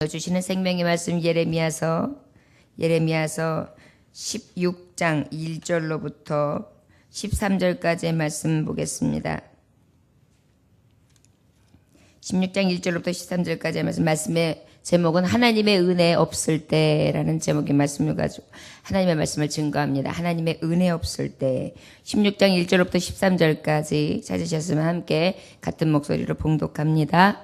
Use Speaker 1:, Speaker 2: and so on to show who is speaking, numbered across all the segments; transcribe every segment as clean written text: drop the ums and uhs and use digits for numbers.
Speaker 1: 주시는 생명의 말씀 예레미야서 16장 1절로부터 13절까지의 말씀 보겠습니다. 16장 1절로부터 13절까지의 말씀의 제목은 하나님의 은혜 없을 때라는 제목의 말씀을 가지고 하나님의 말씀을 증거합니다. 하나님의 은혜 없을 때 16장 1절로부터 13절까지 찾으셨으면 함께 같은 목소리로 봉독합니다.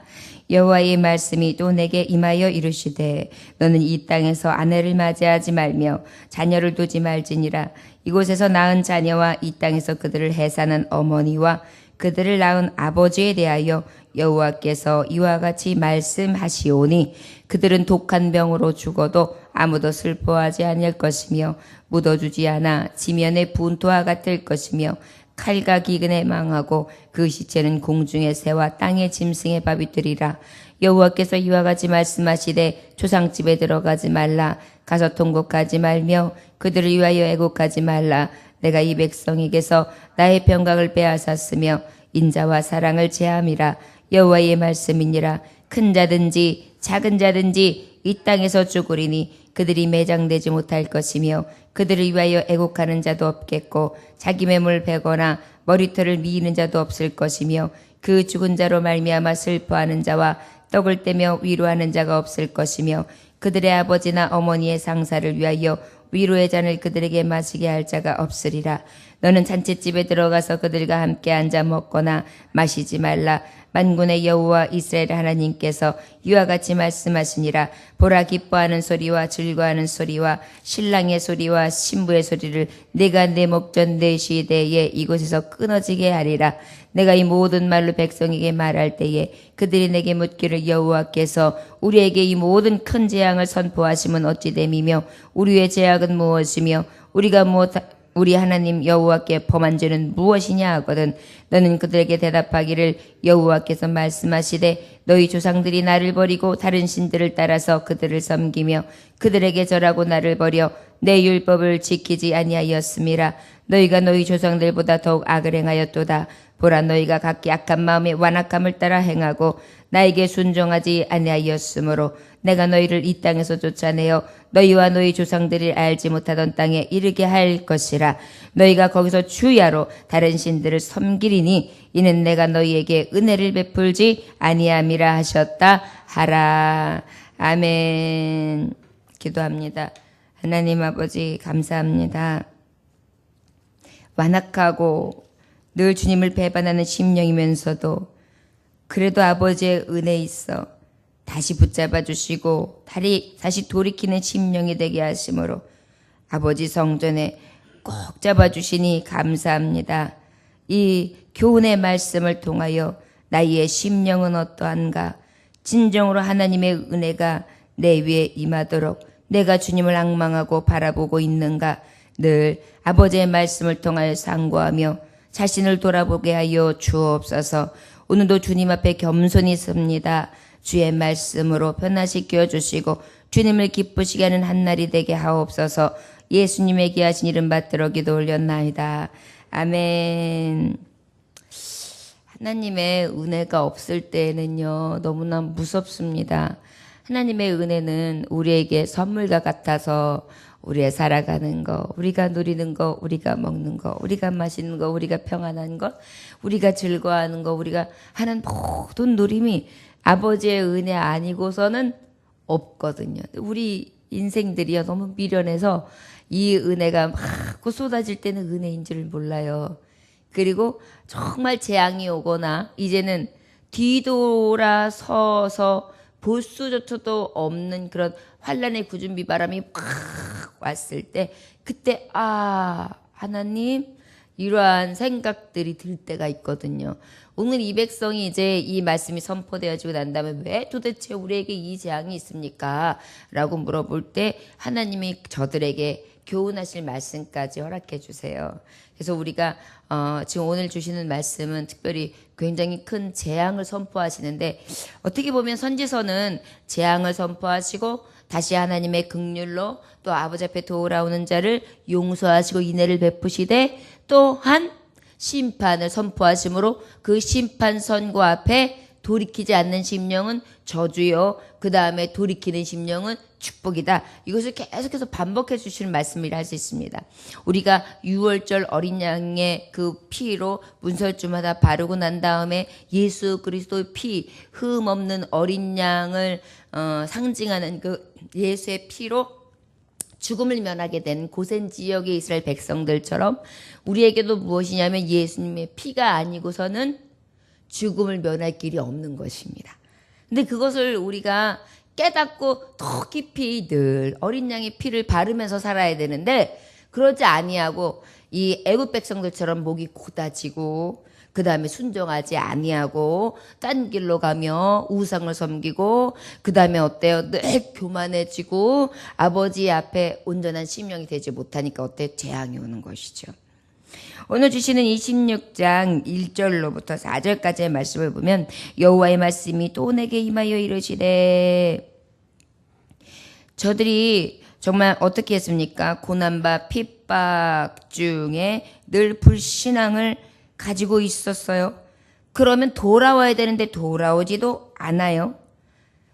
Speaker 1: 여호와의 말씀이 또 내게 임하여 이르시되 너는 이 땅에서 아내를 맞이하지 말며 자녀를 두지 말지니라. 이곳에서 낳은 자녀와 이 땅에서 그들을 해산한 어머니와 그들을 낳은 아버지에 대하여 여호와께서 이와 같이 말씀하시오니 그들은 독한 병으로 죽어도 아무도 슬퍼하지 아니할 것이며 묻어주지 않아 지면의 분토와 같을 것이며 칼과 기근에 망하고 그 시체는 공중의 새와 땅의 짐승의 밥이 되리라. 여호와께서 이와 같이 말씀하시되 조상집에 들어가지 말라. 가서 통곡하지 말며 그들을 위하여 애곡하지 말라. 내가 이 백성에게서 나의 평강을 빼앗았으며 인자와 사랑을 제함이라. 여호와의 말씀이니라. 큰 자든지 작은 자든지 이 땅에서 죽으리니 그들이 매장되지 못할 것이며 그들을 위하여 애곡하는 자도 없겠고 자기 매물 베거나 머리털을 미이는 자도 없을 것이며 그 죽은 자로 말미암아 슬퍼하는 자와 떡을 떼며 위로하는 자가 없을 것이며 그들의 아버지나 어머니의 상사를 위하여 위로의 잔을 그들에게 마시게 할 자가 없으리라. 너는 잔치집에 들어가서 그들과 함께 앉아 먹거나 마시지 말라. 만군의 여호와 이스라엘 하나님께서 이와 같이 말씀하시니라. 보라, 기뻐하는 소리와 즐거워하는 소리와 신랑의 소리와 신부의 소리를 내가 내 목전 내 시대에 이곳에서 끊어지게 하리라. 내가 이 모든 말로 백성에게 말할 때에 그들이 내게 묻기를 여호와께서 우리에게 이 모든 큰 재앙을 선포하시면 어찌 됨이며 우리의 죄악은 무엇이며 우리 하나님 여호와께 범한 죄는 무엇이냐 하거든. 너는 그들에게 대답하기를 여호와께서 말씀하시되 너희 조상들이 나를 버리고 다른 신들을 따라서 그들을 섬기며 그들에게 절하고 나를 버려 내 율법을 지키지 아니하였음이라. 너희가 너희 조상들보다 더욱 악을 행하였도다. 보라, 너희가 각기 악한 마음에 완악함을 따라 행하고 나에게 순종하지 아니하였으므로 내가 너희를 이 땅에서 쫓아내어 너희와 너희 조상들이 알지 못하던 땅에 이르게 할 것이라. 너희가 거기서 주야로 다른 신들을 섬기리니 이는 내가 너희에게 은혜를 베풀지 아니함이라 하셨다 하라. 아멘. 기도합니다. 하나님 아버지 감사합니다. 완악하고 늘 주님을 배반하는 심령이면서도 그래도 아버지의 은혜 있어 다시 붙잡아 주시고 다시 돌이키는 심령이 되게 하심으로 아버지 성전에 꼭 잡아 주시니 감사합니다. 이 교훈의 말씀을 통하여 나의 심령은 어떠한가, 진정으로 하나님의 은혜가 내 위에 임하도록 내가 주님을 앙망하고 바라보고 있는가, 늘 아버지의 말씀을 통하여 상고하며 자신을 돌아보게 하여 주옵소서. 오늘도 주님 앞에 겸손히 섭니다. 주의 말씀으로 변화시켜 주시고 주님을 기쁘시게 하는 한날이 되게 하옵소서. 예수님에게 하신 이름 받들어 기도 올렸나이다. 아멘. 하나님의 은혜가 없을 때에는요, 너무나 무섭습니다. 하나님의 은혜는 우리에게 선물과 같아서 우리의 살아가는 거, 우리가 누리는 거, 우리가 먹는 거, 우리가 마시는 거, 우리가 평안한 것, 우리가 즐거워하는 거, 우리가 하는 모든 누림이 아버지의 은혜 아니고서는 없거든요. 우리 인생들이요, 너무 미련해서 이 은혜가 막 쏟아질 때는 은혜인 줄 몰라요. 그리고 정말 재앙이 오거나 이제는 뒤돌아서서 볼 수조차도 없는 그런 환란의 구준비 바람이 팍 왔을 때 그때 하나님, 이러한 생각들이 들 때가 있거든요. 오늘 이 백성이 이제 이 말씀이 선포되어지고 난 다음에 왜 도대체 우리에게 이 재앙이 있습니까? 라고 물어볼 때 하나님이 저들에게 교훈하실 말씀까지 허락해 주세요. 그래서 우리가 지금 오늘 주시는 말씀은 특별히 굉장히 큰 재앙을 선포하시는데, 어떻게 보면 선지서는 재앙을 선포하시고 다시 하나님의 긍휼로 또 아버지 앞에 돌아오는 자를 용서하시고 인애를 베푸시되 또한 심판을 선포하심으로 그 심판 선고 앞에 돌이키지 않는 심령은 저주요. 그 다음에 돌이키는 심령은 축복이다. 이것을 계속해서 반복해 주시는 말씀이라 할 수 있습니다. 우리가 유월절 어린 양의 그 피로 문설주마다 바르고 난 다음에 예수 그리스도의 피, 흠 없는 어린 양을 상징하는 그 예수의 피로 죽음을 면하게 된 고센 지역의 이스라엘 백성들처럼 우리에게도 무엇이냐면 예수님의 피가 아니고서는 죽음을 면할 길이 없는 것입니다. 근데 그것을 우리가 깨닫고 더 깊이 늘 어린 양의 피를 바르면서 살아야 되는데 그러지 아니하고 이 애굽 백성들처럼 목이 고다지고 그 다음에 순종하지 아니하고 딴 길로 가며 우상을 섬기고 그 다음에 어때요? 늘 교만해지고 아버지 앞에 온전한 심령이 되지 못하니까 어때요? 재앙이 오는 것이죠. 오늘 주시는 26장 1절로부터 4절까지의 말씀을 보면 여호와의 말씀이 또 내게 임하여 이르시되 저들이 정말 어떻게 했습니까? 고난과 핍박 중에 늘 불신앙을 가지고 있었어요. 그러면 돌아와야 되는데 돌아오지도 않아요.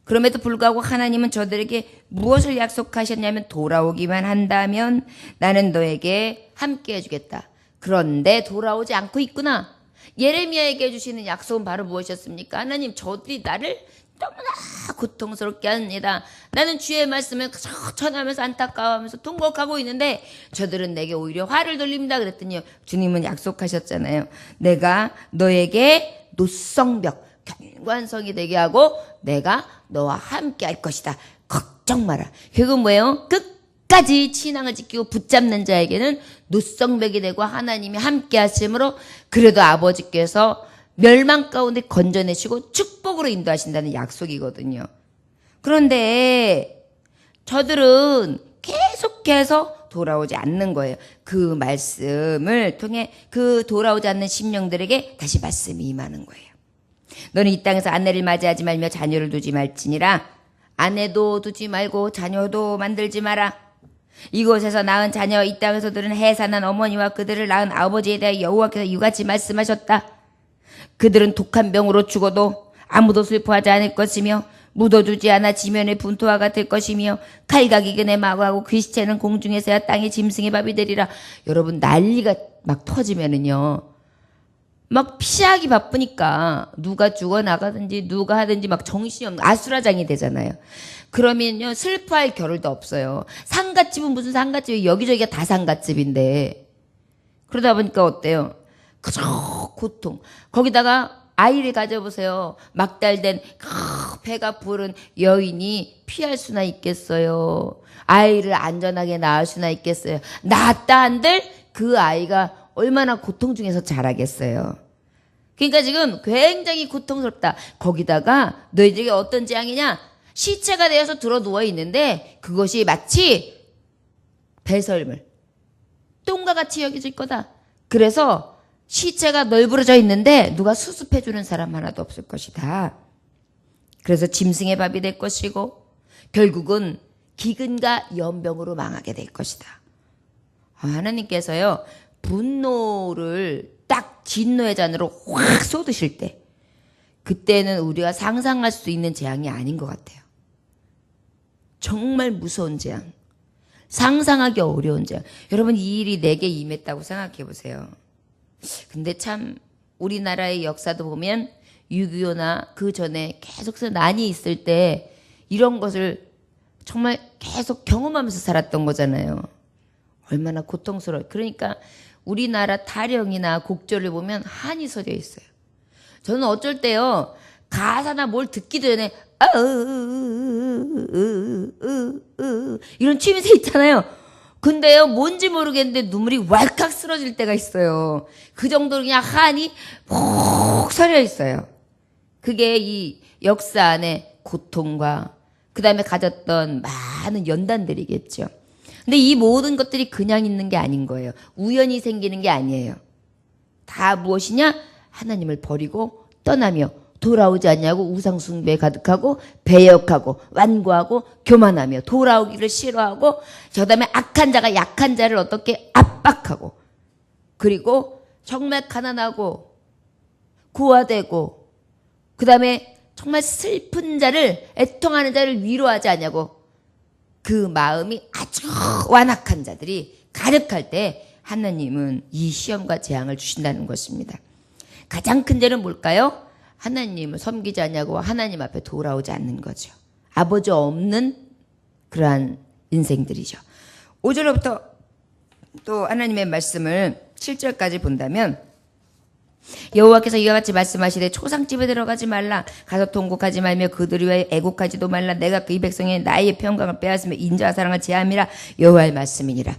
Speaker 1: 그럼에도 불구하고 하나님은 저들에게 무엇을 약속하셨냐면 돌아오기만 한다면 나는 너에게 함께 해주겠다. 그런데 돌아오지 않고 있구나. 예레미야에게 해주시는 약속은 바로 무엇이었습니까? 하나님 저들이 나를 너무나 고통스럽게 합니다. 나는 주의 말씀을 전하면서 안타까워하면서 통곡하고 있는데 저들은 내게 오히려 화를 돌립니다. 그랬더니 주님은 약속하셨잖아요. 내가 너에게 노성벽 견관성이 되게 하고 내가 너와 함께 할 것이다. 걱정 마라. 결국 뭐예요? 끝까지 신앙을 지키고 붙잡는 자에게는 노성벽이 되고 하나님이 함께 하심으로 그래도 아버지께서 멸망 가운데 건져내시고 축복으로 인도하신다는 약속이거든요. 그런데 저들은 계속해서 돌아오지 않는 거예요. 그 말씀을 통해 그 돌아오지 않는 심령들에게 다시 말씀이 임하는 거예요. 너는 이 땅에서 아내를 맞이하지 말며 자녀를 두지 말지니라. 아내도 두지 말고 자녀도 만들지 마라. 이곳에서 낳은 자녀 이 땅에서 들은 해산한 어머니와 그들을 낳은 아버지에 대해 여호와께서 이같이 말씀하셨다. 그들은 독한 병으로 죽어도 아무도 슬퍼하지 않을 것이며 묻어두지 않아 지면의 분토와 같을 것이며 칼각이 그네 마구하고 그 시체는 공중에서야 땅의 짐승의 밥이 되리라. 여러분 난리가 막 터지면은요 막 피하기 바쁘니까 누가 죽어나가든지 누가 하든지 막 정신이 없는 아수라장이 되잖아요. 그러면요 슬퍼할 겨를도 없어요. 상갓집은 무슨 상갓집이 여기저기가 다 상갓집인데 그러다 보니까 어때요? 그저 고통. 거기다가 아이를 가져보세요. 막달된 배가 부른 여인이 피할 수나 있겠어요. 아이를 안전하게 낳을 수나 있겠어요. 낳았다 한들 그 아이가 얼마나 고통 중에서 자라겠어요. 그러니까 지금 굉장히 고통스럽다. 거기다가 너희들에게 어떤 재앙이냐? 시체가 되어서 들어 누워 있는데 그것이 마치 배설물, 똥과 같이 여겨질 거다. 그래서 시체가 널브러져 있는데 누가 수습해주는 사람 하나도 없을 것이다. 그래서 짐승의 밥이 될 것이고 결국은 기근과 연병으로 망하게 될 것이다. 하나님께서요 분노를 딱 진노의 잔으로 확 쏟으실 때 그때는 우리가 상상할 수 있는 재앙이 아닌 것 같아요. 정말 무서운 재앙, 상상하기 어려운 재앙. 여러분 이 일이 내게 임했다고 생각해 보세요. 근데 참 우리나라의 역사도 보면 6.25나 그 전에 계속해서 난이 있을 때 이런 것을 정말 계속 경험하면서 살았던 거잖아요. 얼마나 고통스러워요. 그러니까 우리나라 타령이나 곡절을 보면 한이 서져 있어요. 저는 어쩔 때요 가사나 뭘 듣기도 전에 이런 취임새 있잖아요. 근데요 뭔지 모르겠는데 눈물이 왈칵 쓰러질 때가 있어요. 그 정도로 그냥 한이 푹 서려 있어요. 그게 이 역사 안에 고통과 그 다음에 가졌던 많은 연단들이겠죠. 근데 이 모든 것들이 그냥 있는 게 아닌 거예요. 우연히 생기는 게 아니에요. 다 무엇이냐? 하나님을 버리고 떠나며 돌아오지 않냐고 우상숭배에 가득하고 배역하고 완고하고 교만하며 돌아오기를 싫어하고 그다음에 악한 자가 약한 자를 어떻게 압박하고 그리고 정말 가난하고 고아되고 그 다음에 정말 슬픈 자를, 애통하는 자를 위로하지 않냐고. 그 마음이 아주 완악한 자들이 가득할 때 하나님은 이 시험과 재앙을 주신다는 것입니다. 가장 큰 죄는 뭘까요? 하나님을 섬기지 않냐고 하나님 앞에 돌아오지 않는 거죠. 아버지 없는 그러한 인생들이죠. 5절부터 또 하나님의 말씀을 7절까지 본다면 여호와께서 이와 같이 말씀하시되 초상집에 들어가지 말라. 가서 통곡하지 말며 그들을 위하여 애곡하지도 말라. 내가 그 이 백성의 나의 평강을 빼앗으며 인자와 사랑을 제함이라. 여호와의 말씀이니라.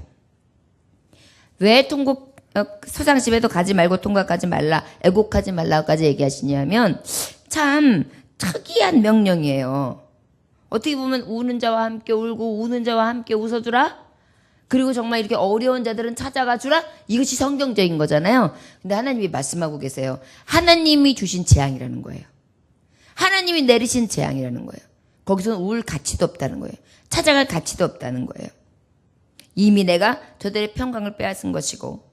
Speaker 1: 왜 초상집에도 가지 말고 통곡하지 말라, 애곡하지 말라고까지 얘기하시냐면 참 특이한 명령이에요. 어떻게 보면 우는 자와 함께 울고 우는 자와 함께 웃어주라. 그리고 정말 이렇게 어려운 자들은 찾아가 주라. 이것이 성경적인 거잖아요. 근데 하나님이 말씀하고 계세요. 하나님이 주신 재앙이라는 거예요. 하나님이 내리신 재앙이라는 거예요. 거기서는 울 가치도 없다는 거예요. 찾아갈 가치도 없다는 거예요. 이미 내가 저들의 평강을 빼앗은 것이고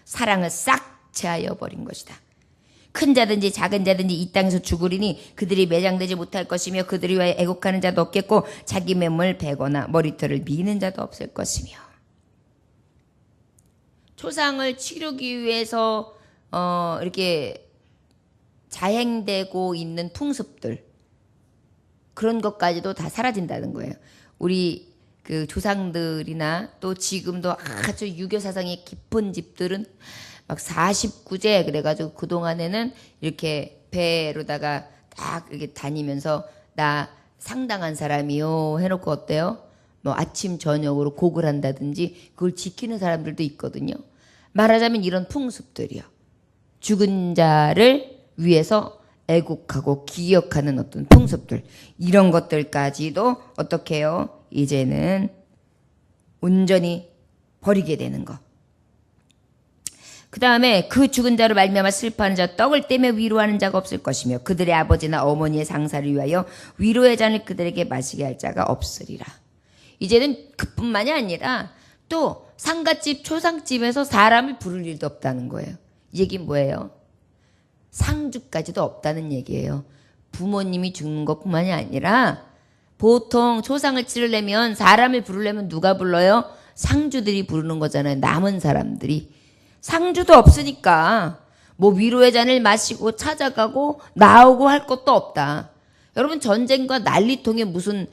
Speaker 1: 사랑을 싹 제하여 버린 것이다. 큰 자든지 작은 자든지 이 땅에서 죽으리니 그들이 매장되지 못할 것이며 그들이 위하여 애곡하는 자도 없겠고 자기 매물 베거나 머리털을 미는 자도 없을 것이며. 초상을 치르기 위해서 이렇게 자행되고 있는 풍습들, 그런 것까지도 다 사라진다는 거예요. 우리 그 조상들이나 또 지금도 아주 유교 사상이 깊은 집들은 막 49제 그래가지고 그동안에는 이렇게 배로다가 딱 이렇게 다니면서 나 상당한 사람이요 해놓고 어때요? 뭐 아침 저녁으로 곡을 한다든지 그걸 지키는 사람들도 있거든요. 말하자면 이런 풍습들이요. 죽은 자를 위해서 애국하고 기억하는 어떤 풍습들, 이런 것들까지도 어떻게 해요? 이제는 온전히 버리게 되는 것. 그 다음에 그 죽은 자로 말미암아 슬퍼하는 자 떡을 떼며 위로하는 자가 없을 것이며 그들의 아버지나 어머니의 상사를 위하여 위로의 잔을 그들에게 마시게 할 자가 없으리라. 이제는 그뿐만이 아니라 또 상갓집 초상집에서 사람을 부를 일도 없다는 거예요. 이 얘기는 뭐예요? 상주까지도 없다는 얘기예요. 부모님이 죽는 것뿐만이 아니라 보통 초상을 치르려면 사람을 부르려면 누가 불러요? 상주들이 부르는 거잖아요. 남은 사람들이. 상주도 없으니까 뭐 위로의 잔을 마시고 찾아가고 나오고 할 것도 없다. 여러분 전쟁과 난리통에 무슨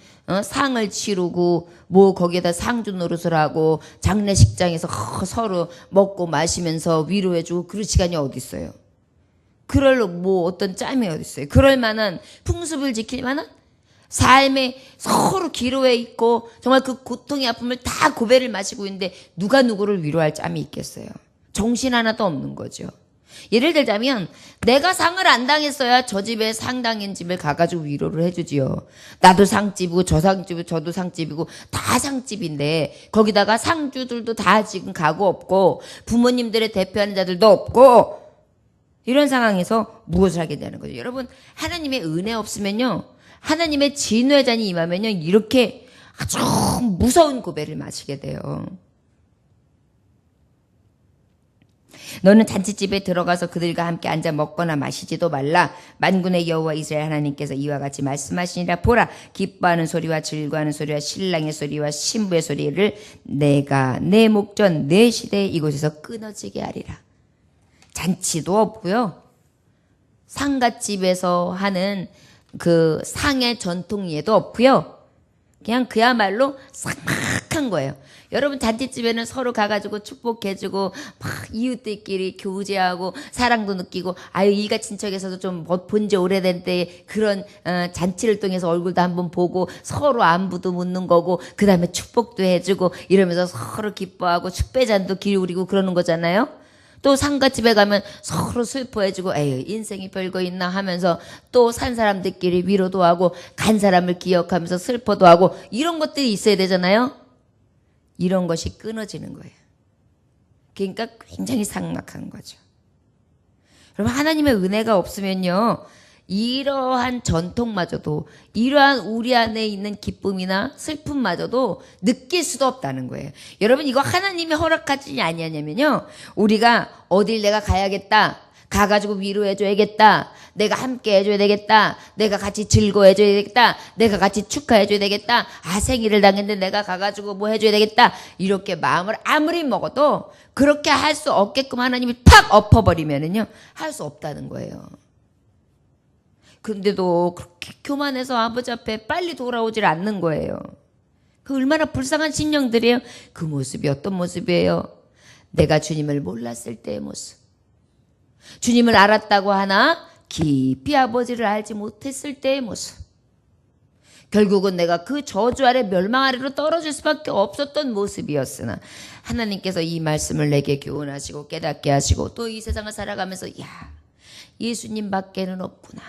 Speaker 1: 상을 치르고 뭐 거기에다 상주 노릇을 하고 장례식장에서 서로 먹고 마시면서 위로해주고 그럴 시간이 어디 있어요? 그럴 뭐 어떤 짬이 어디 있어요? 그럴 만한 풍습을 지킬 만한 삶에 서로 기로에 있고 정말 그 고통의 아픔을 다 고배를 마시고 있는데 누가 누구를 위로할 짬이 있겠어요? 정신 하나도 없는 거죠. 예를 들자면 내가 상을 안 당했어야 저 집에 상당인 집을 가가지고 위로를 해주지요. 나도 상집이고 저 상집이고 저도 상집이고 다 상집인데 거기다가 상주들도 다 지금 가고 없고 부모님들의 대표하는 자들도 없고 이런 상황에서 무엇을 하게 되는 거죠? 여러분 하나님의 은혜 없으면요, 하나님의 진노의 잔이 임하면요 이렇게 아주 무서운 고배를 마시게 돼요. 너는 잔치집에 들어가서 그들과 함께 앉아 먹거나 마시지도 말라. 만군의 여호와 이스라엘 하나님께서 이와 같이 말씀하시니라. 보라, 기뻐하는 소리와 즐거워하는 소리와 신랑의 소리와 신부의 소리를 내가 내 목전 내 시대에 이곳에서 끊어지게 하리라. 잔치도 없고요, 상갓집에서 하는 그 상의 전통 예도 없고요, 그냥 그야말로 삭막한 거예요. 여러분 잔치집에는 서로 가가지고 축복해주고 막 이웃들끼리 교제하고 사랑도 느끼고 아유 이가 친척에서도 좀 본지 오래된데 그런 잔치를 통해서 얼굴도 한번 보고 서로 안부도 묻는 거고 그 다음에 축복도 해주고 이러면서 서로 기뻐하고 축배잔도 기울이고 그러는 거잖아요. 또 상갓집에 가면 서로 슬퍼해주고 에휴 인생이 별거 있나 하면서 또 산 사람들끼리 위로도 하고 간 사람을 기억하면서 슬퍼도 하고 이런 것들이 있어야 되잖아요. 이런 것이 끊어지는 거예요. 그러니까 굉장히 삭막한 거죠. 여러분 하나님의 은혜가 없으면요 이러한 전통마저도 이러한 우리 안에 있는 기쁨이나 슬픔마저도 느낄 수도 없다는 거예요. 여러분 이거 하나님이 허락하지 아니하냐면요 우리가 어딜 내가 가야겠다 가가지고 위로해줘야겠다. 내가 함께 해줘야 되겠다. 내가 같이 즐거워해줘야 되겠다. 내가 같이 축하해줘야 되겠다. 아, 생일을 당했는데 내가 가가지고 뭐 해줘야 되겠다. 이렇게 마음을 아무리 먹어도 그렇게 할 수 없게끔 하나님이 탁 엎어버리면은요, 할 수 없다는 거예요. 그런데도 그렇게 교만해서 아버지 앞에 빨리 돌아오질 않는 거예요. 그 얼마나 불쌍한 심령들이에요. 그 모습이 어떤 모습이에요? 내가 주님을 몰랐을 때의 모습. 주님을 알았다고 하나 깊이 아버지를 알지 못했을 때의 모습. 결국은 내가 그 저주 아래 멸망 아래로 떨어질 수밖에 없었던 모습이었으나 하나님께서 이 말씀을 내게 교훈하시고 깨닫게 하시고 또 이 세상을 살아가면서 야, 예수님 밖에는 없구나.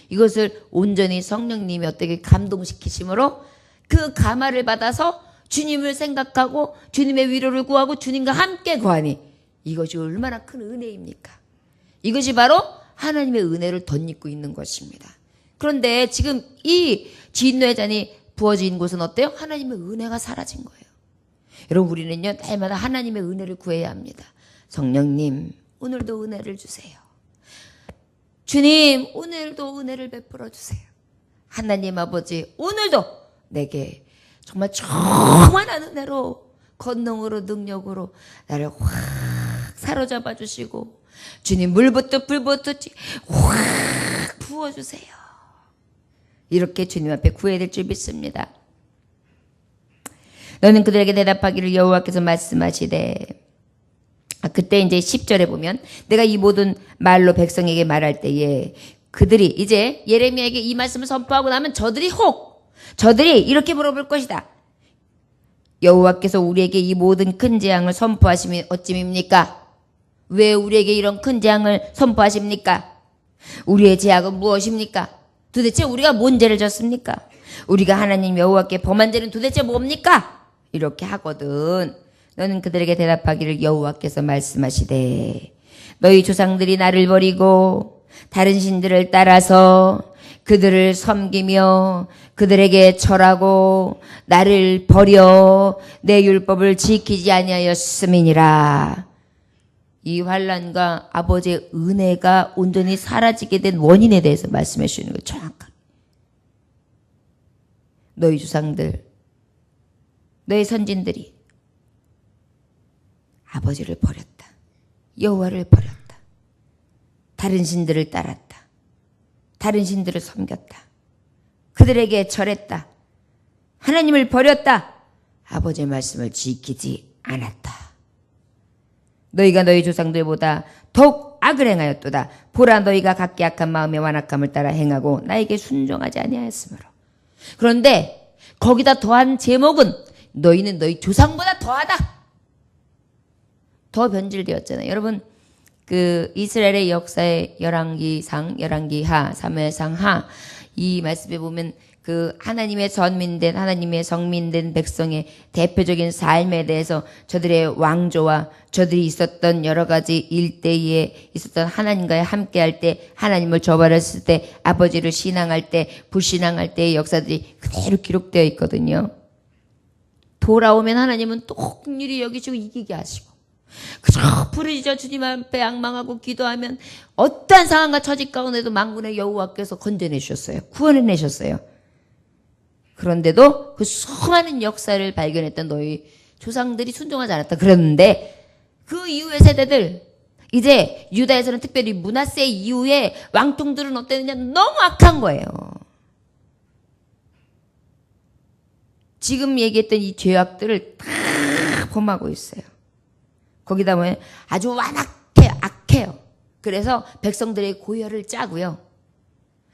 Speaker 1: 이것을 온전히 성령님이 어떻게 감동시키심으로 그 감화를 받아서 주님을 생각하고 주님의 위로를 구하고 주님과 함께 구하니 이것이 얼마나 큰 은혜입니까? 이것이 바로 하나님의 은혜를 덧입고 있는 것입니다. 그런데 지금 이 진노의 잔이 부어진 곳은 어때요? 하나님의 은혜가 사라진 거예요. 여러분, 우리는요, 날마다 하나님의 은혜를 구해야 합니다. 성령님, 오늘도 은혜를 주세요. 주님, 오늘도 은혜를 베풀어 주세요. 하나님 아버지, 오늘도 내게 정말 충만한 은혜로, 권능으로, 능력으로 나를 확 사로잡아 주시고 주님 물부터 불부터 확 부어주세요. 이렇게 주님 앞에 구해야 될 줄 믿습니다. 너는 그들에게 대답하기를 여호와께서 말씀하시되, 그때 이제 10절에 보면 내가 이 모든 말로 백성에게 말할 때에 그들이 이제 예레미야에게 이 말씀을 선포하고 나면 저들이 이렇게 물어볼 것이다. 여호와께서 우리에게 이 모든 큰 재앙을 선포하시면 어찌입니까? 왜 우리에게 이런 큰 재앙을 선포하십니까? 우리의 죄악은 무엇입니까? 도대체 우리가 뭔 죄를 졌습니까? 우리가 하나님 여호와께 범한 죄는 도대체 뭡니까? 이렇게 하거든. 너는 그들에게 대답하기를 여호와께서 말씀하시되, 너희 조상들이 나를 버리고 다른 신들을 따라서 그들을 섬기며 그들에게 절하고 나를 버려 내 율법을 지키지 아니하였음이니라. 이 환난과 아버지의 은혜가 온전히 사라지게 된 원인에 대해서 말씀해 주시는 거예요. 정확하게. 너희 조상들, 너희 선진들이 아버지를 버렸다. 여호와를 버렸다. 다른 신들을 따랐다. 다른 신들을 섬겼다. 그들에게 절했다. 하나님을 버렸다. 아버지의 말씀을 지키지 않았다. 너희가 너희 조상들보다 더욱 악을 행하였도다. 보라, 너희가 각기 악한 마음의 완악함을 따라 행하고 나에게 순종하지 아니하였으므로. 그런데 거기다 더한 제목은 너희는 너희 조상보다 더하다. 더 변질되었잖아요. 여러분, 그 이스라엘의 역사의 열왕기상, 열왕기하, 사무엘상 하, 이 말씀에 보면 그 하나님의 선민된, 하나님의 성민된 백성의 대표적인 삶에 대해서 저들의 왕조와 저들이 있었던 여러 가지 일대에 있었던 하나님과의 함께할 때, 하나님을 저버렸을 때, 아버지를 신앙할 때, 불신앙할 때의 역사들이 그대로 기록되어 있거든요. 돌아오면 하나님은 또 긍휼히 여기시고 이기게 하시고, 그저 부르짖어 주님 앞에 앙망하고 기도하면 어떠한 상황과 처지 가운데도 만군의 여호와께서 건져내셨어요. 구원해내셨어요. 그런데도 그 수많은 역사를 발견했던 너희 조상들이 순종하지 않았다. 그랬는데 그 이후의 세대들, 이제 유다에서는 특별히 므낫세 이후에 왕통들은 어땠느냐? 너무 악한 거예요. 지금 얘기했던 이 죄악들을 다 범하고 있어요. 거기다 보면 아주 악해요. 그래서 백성들의 고열을 짜고요.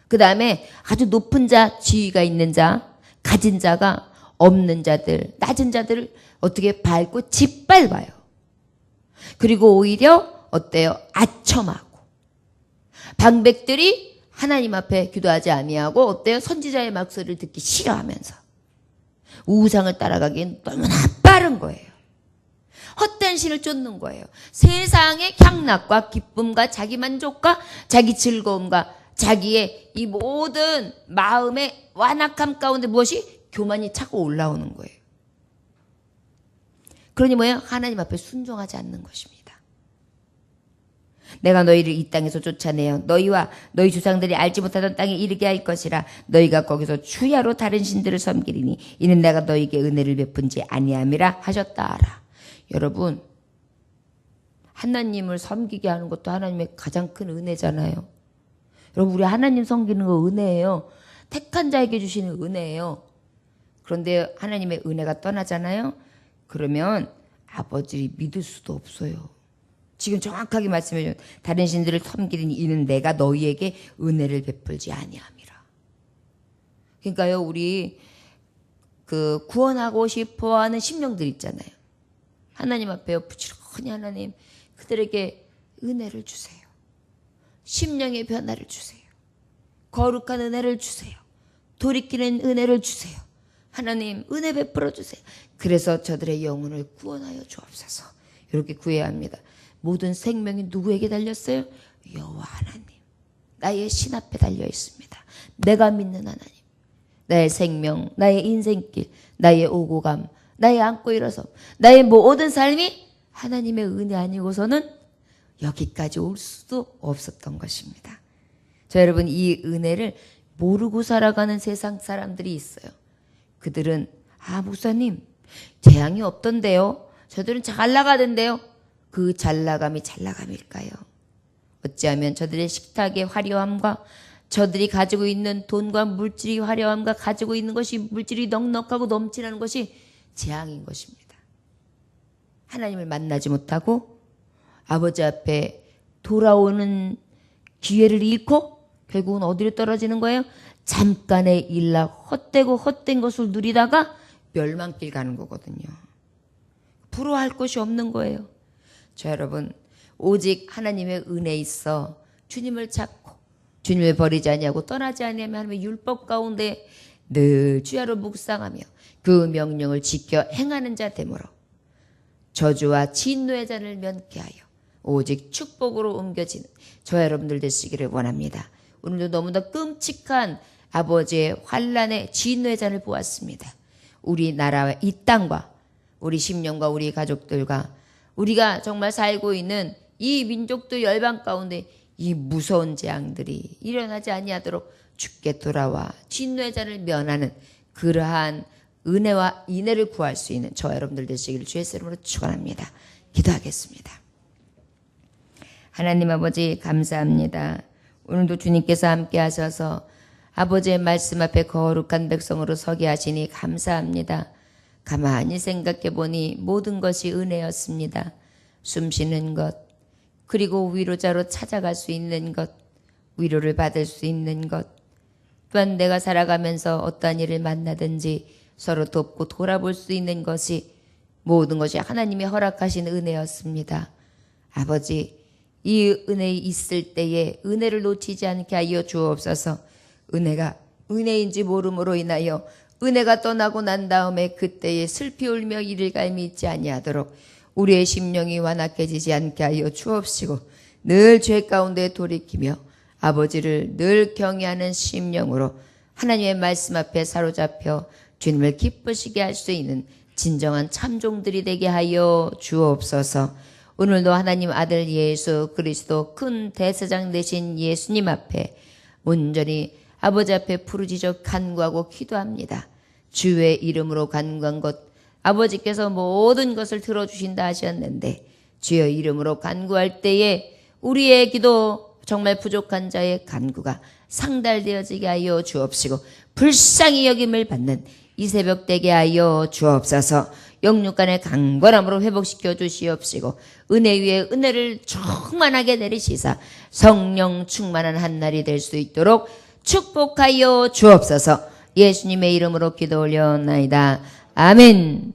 Speaker 1: 그 다음에 아주 높은 자, 지위가 있는 자, 가진 자가 없는 자들, 낮은 자들을 어떻게 밟고 짓밟아요. 그리고 오히려 어때요? 아첨하고. 방백들이 하나님 앞에 기도하지 아니하고 어때요? 선지자의 목소리를 듣기 싫어하면서 우상을 따라가기엔 너무나 빠른 거예요. 헛된 신을 쫓는 거예요. 세상의 향락과 기쁨과 자기 만족과 자기 즐거움과 자기의 이 모든 마음의 완악함 가운데 무엇이? 교만이 차고 올라오는 거예요. 그러니 뭐예요? 하나님 앞에 순종하지 않는 것입니다. 내가 너희를 이 땅에서 쫓아내어 너희와 너희 조상들이 알지 못하던 땅에 이르게 할 것이라. 너희가 거기서 주야로 다른 신들을 섬기리니 이는 내가 너희에게 은혜를 베푼지 아니함이라 하셨다 하라. 여러분, 하나님을 섬기게 하는 것도 하나님의 가장 큰 은혜잖아요. 여러분, 우리 하나님 섬기는 거 은혜예요. 택한 자에게 주시는 은혜예요. 그런데 하나님의 은혜가 떠나잖아요. 그러면 아버지를 믿을 수도 없어요. 지금 정확하게 말씀해 줘. 다른 신들을 섬기리니 이는 내가 너희에게 은혜를 베풀지 아니함이라. 그러니까요, 우리 구원하고 싶어하는 심령들 있잖아요. 하나님 앞에 부지런히 하나님 그들에게 은혜를 주세요. 심령의 변화를 주세요. 거룩한 은혜를 주세요. 돌이키는 은혜를 주세요. 하나님 은혜 베풀어 주세요. 그래서 저들의 영혼을 구원하여 주옵소서. 이렇게 구해야 합니다. 모든 생명이 누구에게 달렸어요? 여호와 하나님. 나의 신 앞에 달려 있습니다. 내가 믿는 하나님. 나의 생명, 나의 인생길, 나의 오고감, 나의 안고 일어서, 나의 모든 삶이 하나님의 은혜 아니고서는 여기까지 올 수도 없었던 것입니다. 자, 여러분, 이 은혜를 모르고 살아가는 세상 사람들이 있어요. 그들은 목사님 재앙이 없던데요. 저들은 잘 나가던데요. 그 잘 나감이 잘 나감일까요? 어찌하면 저들의 식탁의 화려함과 저들이 가지고 있는 돈과 물질이 화려함과 가지고 있는 것이 물질이 넉넉하고 넘치는 것이 재앙인 것입니다. 하나님을 만나지 못하고 아버지 앞에 돌아오는 기회를 잃고 결국은 어디로 떨어지는 거예요? 잠깐의 일락 헛되고 헛된 것을 누리다가 멸망길 가는 거거든요. 부러워할 것이 없는 거예요. 자, 여러분, 오직 하나님의 은혜에 있어 주님을 찾고 주님을 버리지 아니하고 떠나지 아니하며 하나님의 율법 가운데 늘 주야로 묵상하며 그 명령을 지켜 행하는 자 되므로 저주와 진노의 잔을 면케하여 오직 축복으로 옮겨지는 저와 여러분들 되시기를 원합니다. 오늘도 너무나 끔찍한 아버지의 환난의 진노의 잔을 보았습니다. 우리 나라와 이 땅과 우리 심령과 우리 가족들과 우리가 정말 살고 있는 이 민족들 열방 가운데 이 무서운 재앙들이 일어나지 아니하도록 주께 돌아와 진노의 잔을 면하는 그러한 은혜와 인애를 구할 수 있는 저와 여러분들 되시기를 주의 이름으로 축원합니다. 기도하겠습니다. 하나님 아버지 감사합니다. 오늘도 주님께서 함께 하셔서 아버지의 말씀 앞에 거룩한 백성으로 서게 하시니 감사합니다. 가만히 생각해 보니 모든 것이 은혜였습니다. 숨 쉬는 것, 그리고 위로자로 찾아갈 수 있는 것, 위로를 받을 수 있는 것, 또한 내가 살아가면서 어떠한 일을 만나든지 서로 돕고 돌아볼 수 있는 것이 모든 것이 하나님이 허락하신 은혜였습니다. 아버지, 이 은혜 있을 때에 은혜를 놓치지 않게 하여 주옵소서. 은혜가 은혜인지 모름으로 인하여 은혜가 떠나고 난 다음에 그때에 슬피 울며 이를 갈미 있지 아니하도록 우리의 심령이 완악해지지 않게 하여 주옵시고 늘 죄 가운데 돌이키며 아버지를 늘 경외하는 심령으로 하나님의 말씀 앞에 사로잡혀 주님을 기쁘시게 할 수 있는 진정한 참종들이 되게 하여 주옵소서. 오늘도 하나님 아들 예수 그리스도 큰 대제사장 되신 예수님 앞에 온전히 아버지 앞에 부르짖어 간구하고 기도합니다. 주의 이름으로 간구한 것 아버지께서 모든 것을 들어주신다 하셨는데 주의 이름으로 간구할 때에 우리의 기도 정말 부족한 자의 간구가 상달되어지게 하여 주옵시고 불쌍히 여김을 받는 이 새벽 되게 하여 주옵소서. 영육간의 강건함으로 회복시켜 주시옵시고 은혜 위에 은혜를 충만하게 내리시사 성령 충만한 한날이 될 수 있도록 축복하여 주옵소서. 예수님의 이름으로 기도 올려나이다. 아멘.